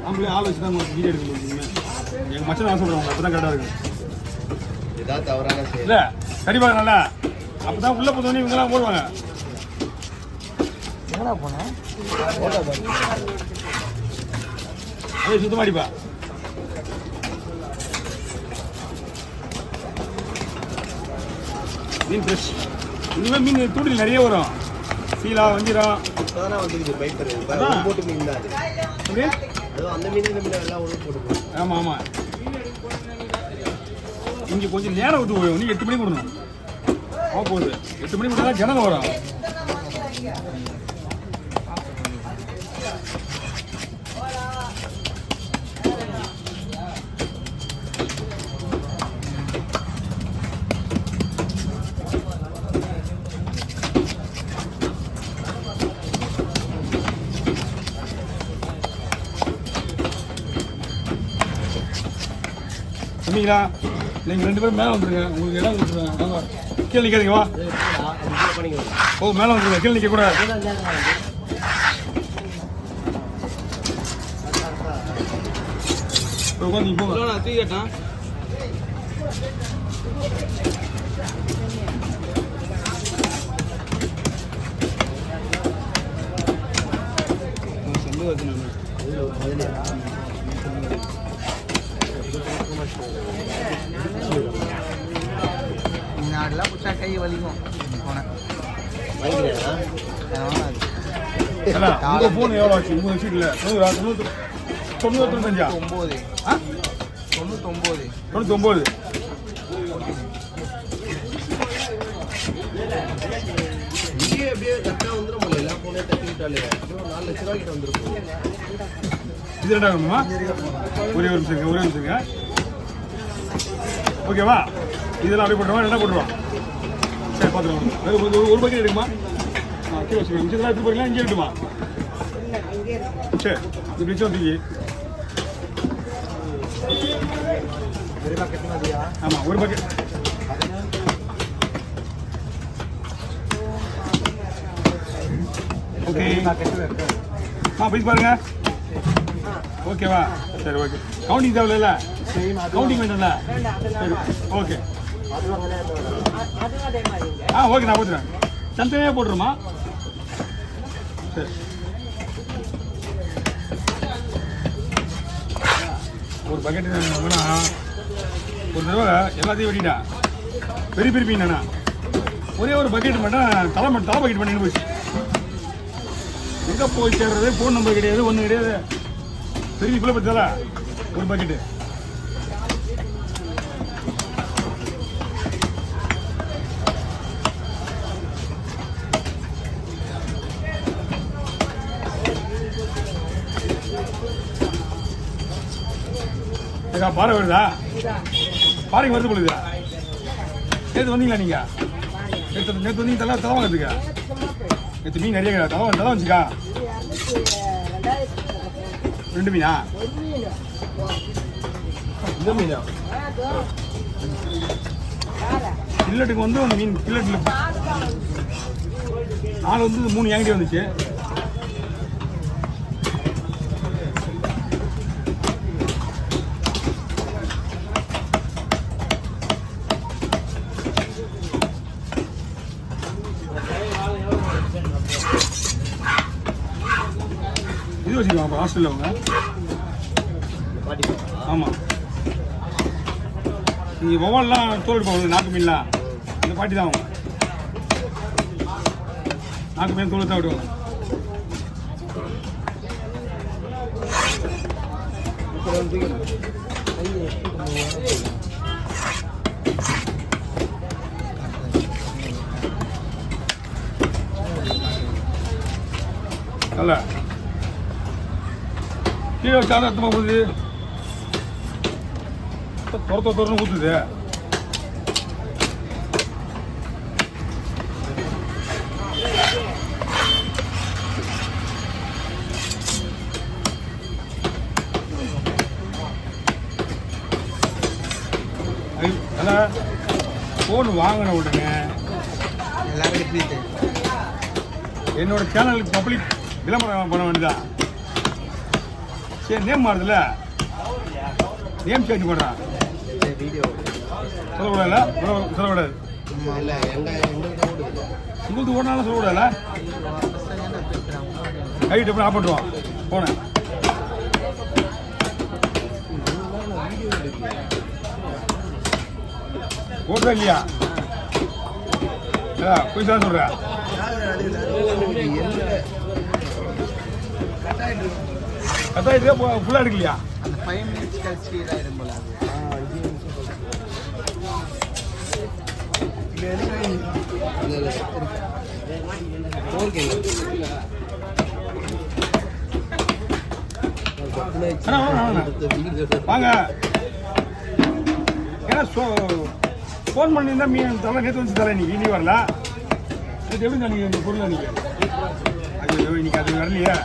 நம்மளே ஆள் வச்சு தான் வீடியோ எடுக்க முடியுங்க. எங்கள் மச்சன் நான் சொல்கிறேன் அப்போ தான் கரெக்டாக இருக்கும். ஏதாவது தவறான இல்லை கண்டிப்பாக நல்லா அப்போ தான் உள்ளே போதோன்னே இவங்கெல்லாம் போடுவாங்க. எங்கடா போனேன் அதே சுத்தமாடிப்பா. மீன் ஃப்ரெஷ். இனிமேல் மீன் தூண்டில் நிறைய வரும். சீலா வஞ்சிரம் இப்போதானே வந்துருக்கு பைப்பர் போட்டு மீன் தான் அப்படியே அதுவும் அந்த மீன் இந்த மீன் எல்லாம் ஒன்று போட்டு. ஆமாம் ஆமாம். இங்கே கொஞ்சம் நேரம் விட்டு போகும். நீங்கள் 8 மணிக்கு விடணும். போகுது 8 மணிக்கு விட்டா தான் ஜனங்க வரும். சொன்னீங்களா நீங்கள் 2 பேரும் மேலே வந்துருங்க. உங்களுக்கு இடம் கொடுத்துருவேன். வாங்க கீழே நிற்காதீங்க. வா ஓ மேலே வந்துருங்க. கீழே நிற்கக்கூடாது. உட்காந்து போங்க. தூக்கிட்டா செம்பு வச்சுருந்தேன். நாடெல்லாம் பிடிச்சா கை வலிக்கும் போனேன். உங்கள் ஃபோன் எவ்வளோ ஆச்சு? உங்கள் சீட்டில் 99 99 இங்கே அப்படியே கரெக்டாக வந்துடும் போல எல்லா ஃபோனே தட்டிக்கிட்டாலே 4 லட்ச ரூபாய்க்கு வந்துருக்கும். இது ரெண்டாகணுமா? ஒரே ஒரு நிமிஷங்க. ஓகேவா? இதெல்லாம் அப்படியே போட்டுருவா. என்ன போட்டுருவான்? சரி பார்த்துக்கலாம். ஒரு பக்கெட் எடுக்குமா? கீழே வச்சுக்கலாம். மிச்சத்தெல்லாம் எடுத்து போய்க்கலாம். இங்கே எடுத்துமா? சரி இப்படி வச்சு வந்துச்சு. ஆமாம் ஒரு பக்கெட். ஓகே பைஸ் பாருங்க. ஓகேவா? சரி ஓகே. கவுண்டிங் தேவையில்ல. கவுண்டிங் வேணும்ல? சரி ஓகே. ஓகே நான் போட்டுறேன். தனித்தனியாக போட்டுருமா? சரி ஒரு பக்கெட்டு வேணா. ஒரு தடவை எல்லாத்தையும் வெட்டிட்டா. பெரிய பெரிய மீன் என்ன ஒரே ஒரு பக்கெட் மட்டும் தலை பக்கெட் பண்ணிட்டு போச்சு. எங்கே போய் சேர்றது? ஃபோன் நம்பர் கிடையாது, ஒன்றும் கிடையாது. பெரிய பிள்ளை பற்றியால ஒரு பக்கெட்டு. பாறை வருதா? பாறைக்கு வருது பொழுது. நேற்று வந்தீங்களா நீங்கள்? நேற்று வந்தீங்க தலை வாங்கிறதுக்கா? நேற்று மீன் நிறைய தலை வந்துச்சுக்கா. 2 மீனா? இந்த மீனா கில்லட்டுக்கு வந்து அந்த மீன் கில்லட்டில் 4 வந்து 3 என்கிட்ட வந்துச்சு. இது வச்சுக்கோங்க ஹாஸ்டலில் அவங்க. ஆமாம் நீங்கள் ஒவ்வொன்றுலாம் தோல் எடுப்பாங்க. நாக்கு மீன்லாம் இந்த பாட்டி தான் அவங்க. நாக்கு மீன் தோல் தான் விடுவாங்க. அல்ல கீழே வச்சாலும் ரத்தமாக போகுது. துரன்னு ஊற்றுது. அதான் ஃபோன் வாங்கின உடனே எல்லாரும் என்னோட சேனலுக்கு பப்ளிக் விளம்பரம் பண்ண வேண்டியதா. சரி நேம் மாறுதுல்ல, நேம் சேஞ்ச் பண்ணுறான். வீடியோ சொல்லக்கூடாதுல்ல, சொல்லக்கூடாது. இல்லை எங்களுக்கு ஓடுது. உங்களுக்கு ஓடினாலும் சொல்லக்கூடாதுல்ல. ரைட் எப்படி ஆஃப் பண்ணுவோம் போனேன். ஓடுதா இல்லையா? போய் தான் சொல்கிறேன். கட்டாயிட்டு ஃபுல்லாக எடுக்கலையா? அந்த 5 minutes கழிச்சு இதாயிடும் போல அது. வாங்க. ஏன்னா ஃபோன் பண்ணியிருந்தா மீன் தலை நேற்று வந்து தலை இன்னைக்கு இனி வரல. நேற்று எப்படி தான் நீங்கள் இந்த பொருள் அன்றைக்கி? ஐயோ இன்னைக்கு அது வரலையே.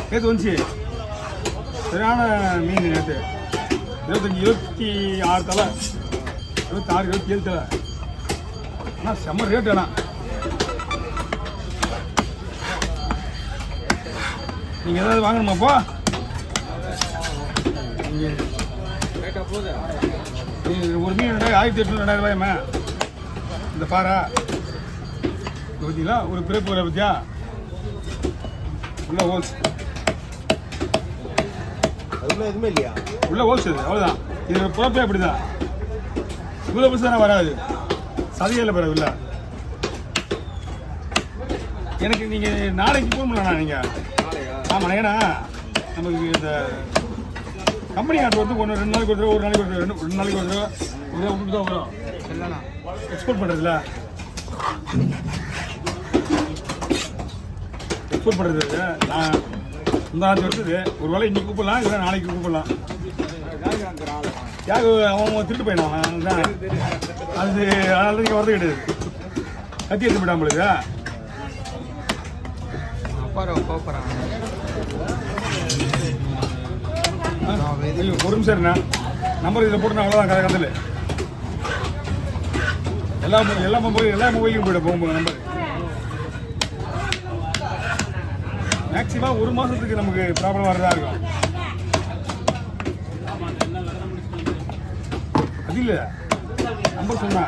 நேற்று வந்துச்சு சரியான மீன். நேற்று 26 தலை, 26, 27 தலை. ஆனால் செம்ம ரேட். ஆனால் நீங்கள் ஏதாவது வாங்கணுமாப்பா? நீங்கள் ஒரு மீன் 1800 2000 இந்த பாரா பார்த்தீங்களா? ஒரு பிறப்பு வர பற்றியா உள்ள ஹோல்ஸ், அதுல எதுவுமே இல்லையா? உள்ள ஹோல்ஸ் இது அவ்வளோதான். இது பிறப்பே அப்படி தான். இவ்வளோ பஸ் தானே வராது, சதையில் பிறகு இல்லை. எனக்கு நீங்கள் நாளைக்கு போக முடியலண்ணா. நீங்கள் ஆமாண்ணா. ஏன்னா நமக்கு இந்த கம்பெனி ஆர்டர் வந்து 2 நாளைக்கு ஒரு தடவை, ஒரு நாளைக்கு ஒரு தடவை, 2 நாளைக்கு ஒரு தடவை விட்டு தான் வரும். சொல்லலாம் எக்ஸ்போர்ட் பண்ணுறதுல எக்ஸ்போர்ட் பண்ணுறது நான் முந்தாந்து வருது. ஒரு வேளை இன்னைக்கு கூப்பிடலாம், இல்லை நாளைக்கு கூப்பிடலாம். யாரு அவன் திருட்டு போயிடும் அதுதான். அது அதனால நீங்கள் வரது கிடையாது. கத்தி எடுத்து போயிட்டான் உங்களுக்கு. அப்பா கோப்பறான். ஒரு நிமிஷம் இருண்ணா. நம்பர் இதில் போட்டு அவ்வளோதான் கதையில். எல்லா மொபைலுக்கும் போய்ட்டு போகும்போது நம்பர் மேக்ஸிமம் 1 மாதத்துக்கு நமக்கு ப்ராப்ளம் வரதா இருக்கும். அது இல்லை நம்பர் சொன்னா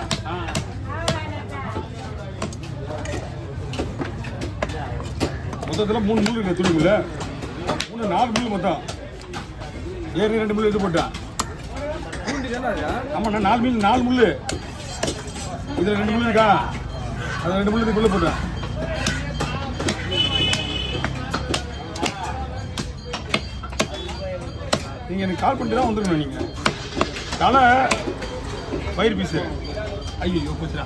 மொத்தத்தில் 3 முள் இருக்கு துணிக்குள்ள. 4 முள் மொத்தம். ஏறி 2 முள் இது போட்டான். ஆமாண்ணா 4 முள். இதில் 2 முள் இருக்கா? அது 2 முள் இதுக்குள்ளே போட்டேன். நீங்கள் எனக்கு கால் பண்ணிட்டு தான் வந்துருக்கணும். நீங்கள் தலை வயிறு பீஸு. ஐயோ போச்சுடா.